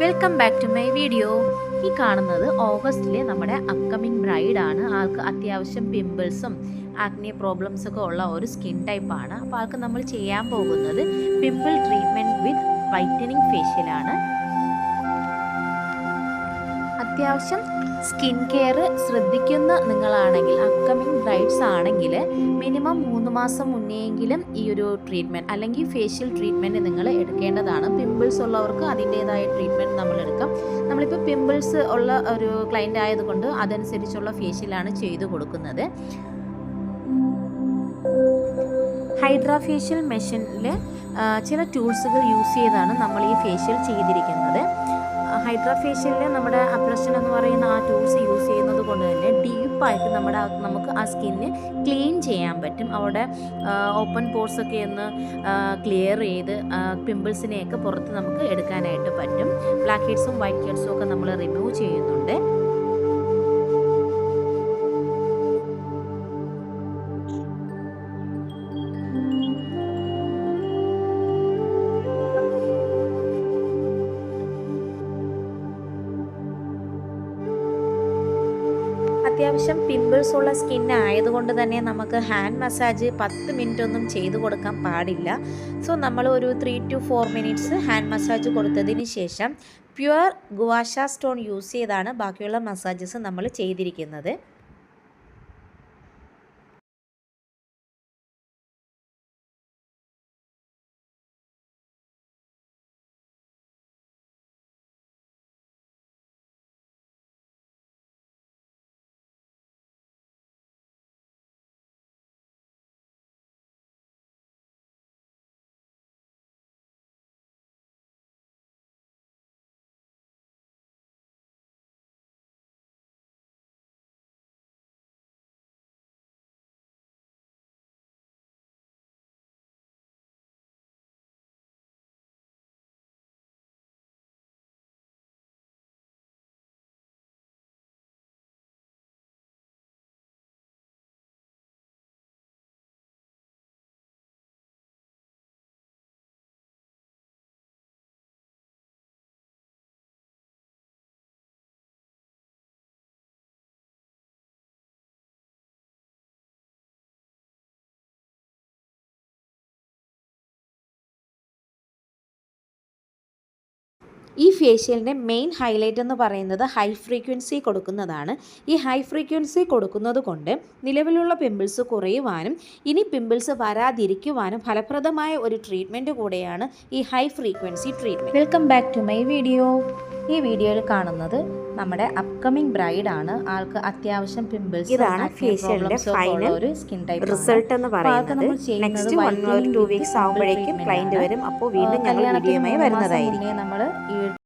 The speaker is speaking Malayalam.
Welcome back to my video. ഈ കാണുന്നത് ഓഗസ്റ്റിലെ നമ്മുടെ അപ്കമിങ് ബ്രൈഡ് ആണ്. ആൾക്ക് അത്യാവശ്യം പിമ്പിൾസും ആക്നെ പ്രോബ്ലംസൊക്കെ ഉള്ള ഒരു സ്കിൻ ടൈപ്പാണ്. അപ്പോൾ ആൾക്ക് നമ്മൾ ചെയ്യാൻ പോകുന്നത് പിമ്പിൾ ട്രീറ്റ്മെൻറ്റ് വിത്ത് വൈറ്റനിങ് ഫേഷ്യലാണ്. അത്യാവശ്യം സ്കിൻ കെയർ ശ്രദ്ധിക്കുന്ന നിങ്ങളാണെങ്കിൽ, അപ്കമിങ് ബ്രൈഡ്സ് ആണെങ്കിൽ മിനിമം 3 മാസം മുന്നെയെങ്കിലും ഈ ഒരു ട്രീറ്റ്മെൻറ്റ് അല്ലെങ്കിൽ ഫേഷ്യൽ ട്രീറ്റ്മെൻറ്റ് നിങ്ങൾ എടുക്കേണ്ടതാണ്. പിമ്പിൾസ് ഉള്ളവർക്ക് അതിൻ്റേതായ ട്രീറ്റ്മെൻറ്റ് നമ്മൾ എടുക്കാം. നമ്മളിപ്പോൾ പിമ്പിൾസ് ഉള്ള ഒരു ക്ലയൻ്റ് ആയതുകൊണ്ട് അതനുസരിച്ചുള്ള ഫേഷ്യലാണ് ചെയ്തു കൊടുക്കുന്നത്. ഹൈഡ്രാ ഫേഷ്യൽ മെഷീനിൽ ചില ടൂൾസുകൾ യൂസ് ചെയ്താണ് നമ്മൾ ഈ ഫേഷ്യൽ ചെയ്തിരിക്കുന്നത്. ഹൈഡ്രാ ഫേഷ്യലിൽ നമ്മുടെ അബ്രഷൻ എന്ന് പറയുന്ന ആ ടൂൾസ് യൂസ് ചെയ്യുന്നത് കൊണ്ട് തന്നെ ഡീപ്പായിട്ട് നമുക്ക് ആ സ്കിന്ന് ക്ലീൻ ചെയ്യാൻ പറ്റും. അവിടെ ഓപ്പൺ പോർസൊക്കെ ഒന്ന് ക്ലിയർ ചെയ്ത് പിമ്പിൾസിനെയൊക്കെ പുറത്ത് നമുക്ക് എടുക്കാനായിട്ട് പറ്റും. ബ്ലാക്ക് ഹെഡ്സും വൈറ്റ് ഹെഡ്സും ഒക്കെ നമ്മൾ റിമൂവ് ചെയ്യുന്നുണ്ട്. അത്യാവശ്യം പിമ്പിൾസ് ഉള്ള സ്കിൻ ആയതുകൊണ്ട് തന്നെ നമുക്ക് ഹാൻഡ് മസാജ് 10 മിനിറ്റ് ഒന്നും ചെയ്തു കൊടുക്കാൻ പാടില്ല. സോ നമ്മൾ ഒരു 3 to 4 മിനിറ്റ്സ് ഹാൻഡ് മസാജ് കൊടുത്തതിന് ശേഷം പ്യുവർ ഗുവാഷ സ്റ്റോൺ യൂസ് ചെയ്താണ് ബാക്കിയുള്ള മസാജസ് നമ്മൾ ചെയ്തിരിക്കുന്നത്. ഈ ഫേഷ്യലിൻ്റെ മെയിൻ ഹൈലൈറ്റ് എന്ന് പറയുന്നത് ഹൈ ഫ്രീക്വൻസി കൊടുക്കുന്നതാണ്. ഈ ഹൈ ഫ്രീക്വൻസി കൊടുക്കുന്നത് കൊണ്ട് നിലവിലുള്ള പിമ്പിൾസ് കുറയുവാനും ഇനി പിമ്പിൾസ് വരാതിരിക്കുവാനും ഫലപ്രദമായ ഒരു ട്രീറ്റ്മെൻറ്റ് കൂടെയാണ് ഈ high frequency treatment. Welcome back to my video. ഈ വീഡിയോയിൽ കാണുന്നത് നമ്മുടെ അപ്കമിങ് ബ്രൈഡ് ആണ്. ആൾക്ക് അത്യാവശ്യം പിമ്പിൾസ്, ഇതാണ് ഫേഷ്യലിന്റെ ഫൈനൽ ഒരു സ്കിൻ ടൈപ്പ് റിസൾട്ട് എന്ന് പറയുന്നത്. നെക്സ്റ്റ് 1 or 2 വീക്സ് ആകുമ്പോഴേക്കും ക്ലയന്റ് വരും. അപ്പോൾ വീണ്ടും ഞങ്ങൾ വീഡിയോയുമായി വരുന്നതായിരിക്കും. നമ്മൾ